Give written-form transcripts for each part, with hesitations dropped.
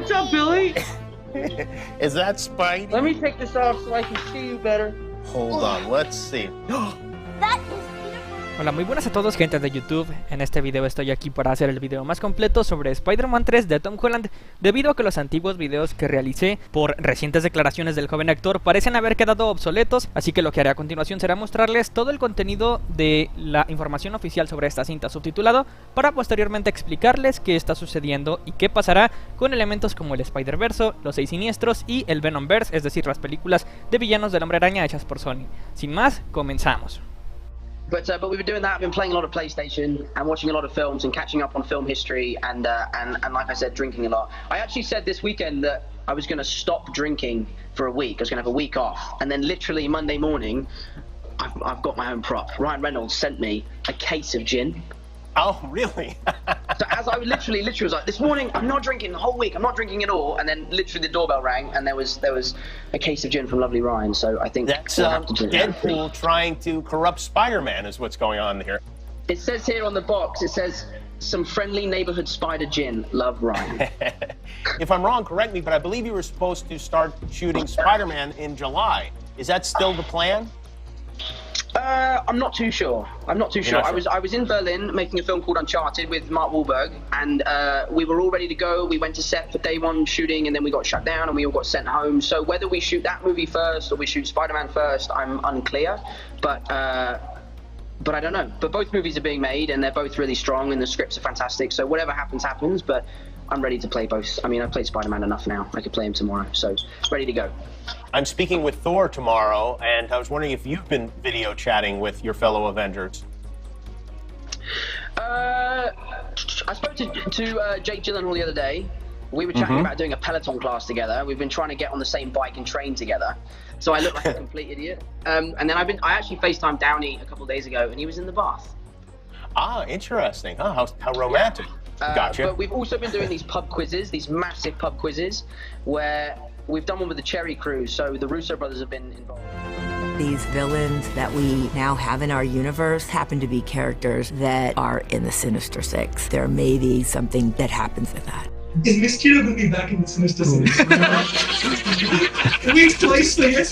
What's up, Billy? Is that Spidey? Let me take this off so I can see you better. Hold on, let's see. That is Hola, muy buenas a todos, gente de YouTube. En este video estoy aquí para hacer el video más completo sobre Spider-Man 3 de Tom Holland, debido a que los antiguos videos que realicé por recientes declaraciones del joven actor parecen haber quedado obsoletos, así que lo que haré a continuación será mostrarles todo el contenido de la información oficial sobre esta cinta subtitulado, para posteriormente explicarles qué está sucediendo y qué pasará con elementos como el Spider-Verse, los 6 siniestros y el Venomverse, es decir, las películas de villanos del Hombre Araña hechas por Sony. Sin más, comenzamos. But we've been doing that. I've been playing a lot of PlayStation and watching a lot of films and catching up on film history and like I said, drinking a lot. I actually said this weekend that I was going to stop drinking for a week. I was going to have a week off, and then literally Monday morning, I've got my own prop. Ryan Reynolds sent me a case of gin. Oh, really? So as I literally was like, this morning I'm not drinking the whole week. I'm not drinking at all. And then literally the doorbell rang, and there was a case of gin from lovely Ryan. So I think that's we'll have to drink Deadpool trying to corrupt Spider-Man is what's going on here. It says here on the box, it says some friendly neighborhood spider gin. Love, Ryan. If I'm wrong, correct me, but I believe you were supposed to start shooting Spider-Man in July. Is that still the plan? I'm not too sure. I'm not too sure. Not sure. I was in Berlin making a film called Uncharted with Mark Wahlberg, and we were all ready to go. We went to set for day one shooting, and then we got shut down, and we all got sent home. So whether we shoot that movie first or we shoot Spider-Man first, I'm unclear. But I don't know. But both movies are being made, and they're both really strong, and the scripts are fantastic. So whatever happens, happens. But I'm ready to play both. I mean, I've played Spider-Man enough now. I could play him tomorrow. So ready to go. I'm speaking with Thor tomorrow, and I was wondering if you've been video chatting with your fellow Avengers. I spoke to Jake Gyllenhaal the other day. We were chatting about doing a Peloton class together. We've been trying to get on the same bike and train together. So I look like a complete idiot. And then I actually FaceTimed Downey a couple of days ago, and he was in the bath. Ah, interesting. Huh? How romantic. Gotcha. But we've also been doing these pub quizzes, these massive pub quizzes, where we've done one with the Cherry Crew, so the Russo brothers have been involved. These villains that we now have in our universe happen to be characters that are in the Sinister Six. There may be something that happens in that. Is Mysterio going to be back in the Sinister Six? Can we place this?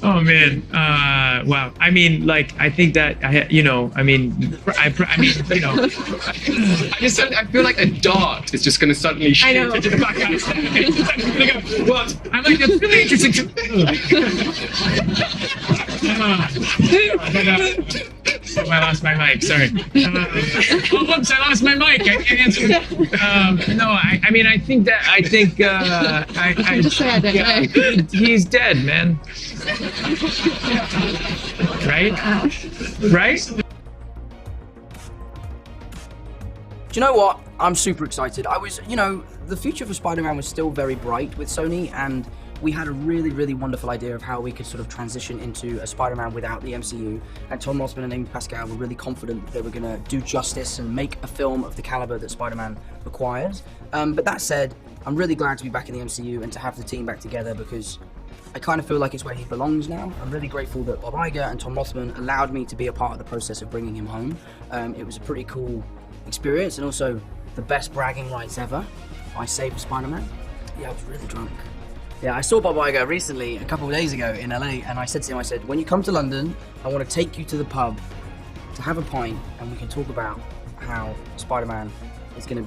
Oh man, wow. I mean, like, I think that I feel like a dart is just going to suddenly shoot into the back of his What? I'm like, that's really interesting. I lost my mic. Sorry. Oops! I lost my mic. I can't answer. No, I mean, I think. Just say I don't know. He's dead, man. Right? Right? Do you know what? I'm super excited. The future for Spider-Man was still very bright with Sony, and we had a really, really wonderful idea of how we could sort of transition into a Spider-Man without the MCU. And Tom Mossman and Amy Pascal were really confident that they were going to do justice and make a film of the caliber that Spider-Man requires. But that said, I'm really glad to be back in the MCU and to have the team back together, because I kind of feel like it's where he belongs now. I'm really grateful that Bob Iger and Tom Mossman allowed me to be a part of the process of bringing him home. It was a pretty cool experience, and also the best bragging rights ever. I saved Spider-Man. Yeah, I was really drunk. Yeah, I saw Bob Iger recently, a couple of days ago in LA, and I said to him, when you come to London, I want to take you to the pub to have a pint, and we can talk about how Spider-Man is going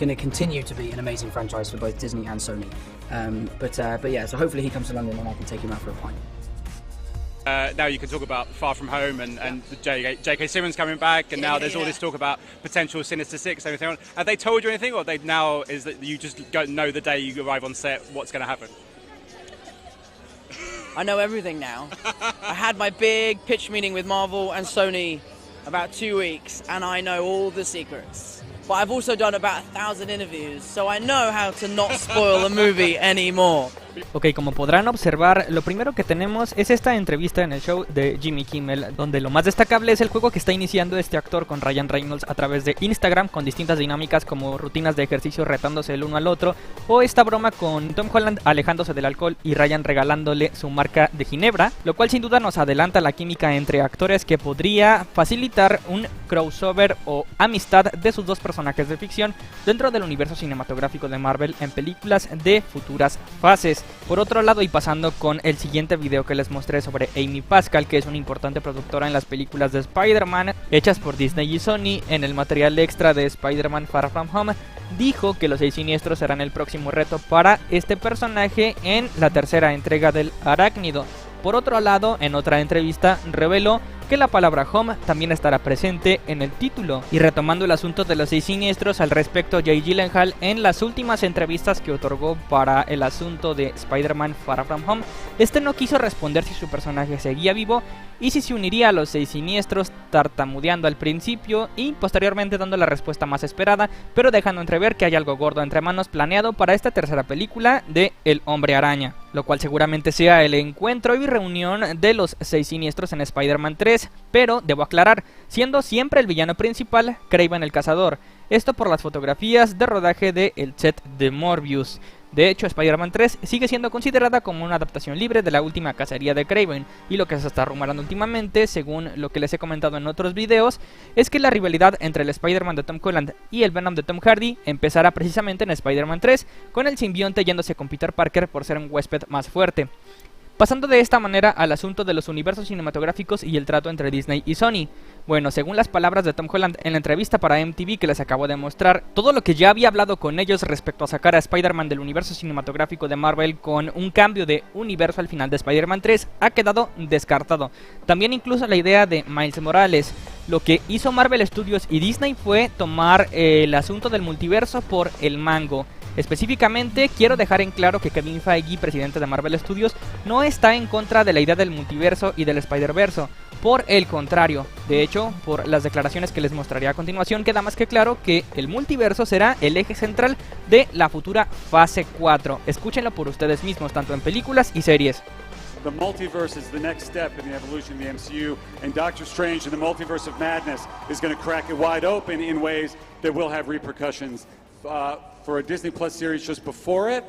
to continue to be an amazing franchise for both Disney and Sony. But yeah, so hopefully he comes to London and I can take him out for a pint. Now you can talk about Far From Home and J.K. Simmons coming back, and now there's all this talk about potential Sinister Six, everything else. Have they told you anything, or is that you just don't know the day you arrive on set what's going to happen? I know everything now. I had my big pitch meeting with Marvel and Sony about 2 weeks, and I know all the secrets. But I've also done about 1,000 interviews, so I know how to not spoil a movie anymore. Ok, como podrán observar, lo primero que tenemos es esta entrevista en el show de Jimmy Kimmel, donde lo más destacable es el juego que está iniciando este actor con Ryan Reynolds a través de Instagram, con distintas dinámicas como rutinas de ejercicio retándose el uno al otro, o esta broma con Tom Holland alejándose del alcohol y Ryan regalándole su marca de ginebra, lo cual sin duda nos adelanta la química entre actores que podría facilitar un crossover o amistad de sus dos personajes de ficción dentro del universo cinematográfico de Marvel en películas de futuras fases. Por otro lado, y pasando con el siguiente video que les mostré sobre Amy Pascal, que es una importante productora en las películas de Spider-Man hechas por Disney y Sony, en el material extra de Spider-Man Far From Home, dijo que los 6 siniestros serán el próximo reto para este personaje en la tercera entrega del Arácnido. Por otro lado, en otra entrevista reveló que la palabra home también estará presente en el título. Y retomando el asunto de los 6 siniestros, al respecto, Jake Gyllenhaal en las últimas entrevistas que otorgó para el asunto de Spider-Man Far From Home, este no quiso responder si su personaje seguía vivo y si se uniría a los 6 siniestros, tartamudeando al principio y posteriormente dando la respuesta más esperada, pero dejando entrever que hay algo gordo entre manos planeado para esta tercera película de El Hombre Araña, lo cual seguramente sea el encuentro y reunión de los 6 siniestros en Spider-Man 3, pero debo aclarar, siendo siempre el villano principal Kraven el Cazador, esto por las fotografías de rodaje de el set de Morbius. De hecho, Spider-Man 3 sigue siendo considerada como una adaptación libre de la última cacería de Kraven, y lo que se está rumorando últimamente, según lo que les he comentado en otros videos, es que la rivalidad entre el Spider-Man de Tom Holland y el Venom de Tom Hardy empezará precisamente en Spider-Man 3, con el simbionte yéndose con Peter Parker por ser un huésped más fuerte. Pasando de esta manera al asunto de los universos cinematográficos y el trato entre Disney y Sony. Bueno, según las palabras de Tom Holland en la entrevista para MTV que les acabo de mostrar, todo lo que ya había hablado con ellos respecto a sacar a Spider-Man del universo cinematográfico de Marvel con un cambio de universo al final de Spider-Man 3 ha quedado descartado. También incluso la idea de Miles Morales. Lo que hizo Marvel Studios y Disney fue tomar el asunto del multiverso por el mango. Específicamente, quiero dejar en claro que Kevin Feige, presidente de Marvel Studios, no está en contra de la idea del multiverso y del Spider-Verso. Por el contrario, de hecho, por las declaraciones que les mostraré a continuación, queda más que claro que el multiverso será el eje central de la futura fase 4. Escúchenlo por ustedes mismos, tanto en películas y series. The multiverse is the next step in the evolution of the MCU, and Doctor Strange and the Multiverse of Madness is going to crack it wide open in ways that will have repercussions for a Disney Plus series just before it,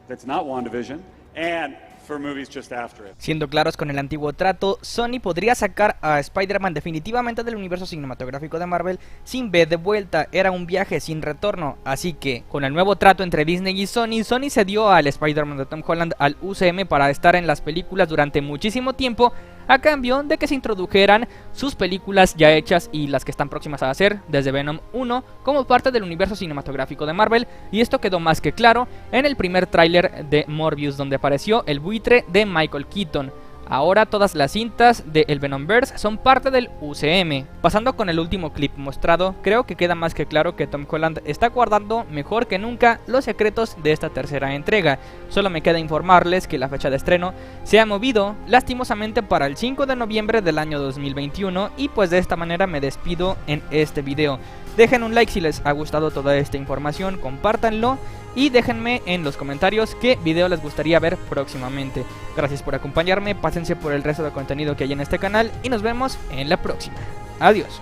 that's not WandaVision, and for movies just after it. Siendo claros con el antiguo trato, Sony podría sacar a Spider-Man definitivamente del universo cinematográfico de Marvel sin B de vuelta, era un viaje sin retorno, así que con el nuevo trato entre Disney y Sony cedió al Spider-Man de Tom Holland al UCM para estar en las películas durante muchísimo tiempo, a cambio de que se introdujeran sus películas ya hechas y las que están próximas a hacer, desde Venom 1, como parte del universo cinematográfico de Marvel, y esto quedó más que claro en el primer tráiler de Morbius, donde apareció el buitre de Michael Keaton. Ahora todas las cintas de el Venomverse son parte del UCM. Pasando con el último clip mostrado, creo que queda más que claro que Tom Holland está guardando mejor que nunca los secretos de esta tercera entrega. Solo me queda informarles que la fecha de estreno se ha movido lastimosamente para el 5 de noviembre del año 2021 y pues de esta manera me despido en este video. Dejen un like si les ha gustado toda esta información, compártanlo y déjenme en los comentarios qué video les gustaría ver próximamente. Gracias por acompañarme, pásense por el resto de contenido que hay en este canal y nos vemos en la próxima. Adiós.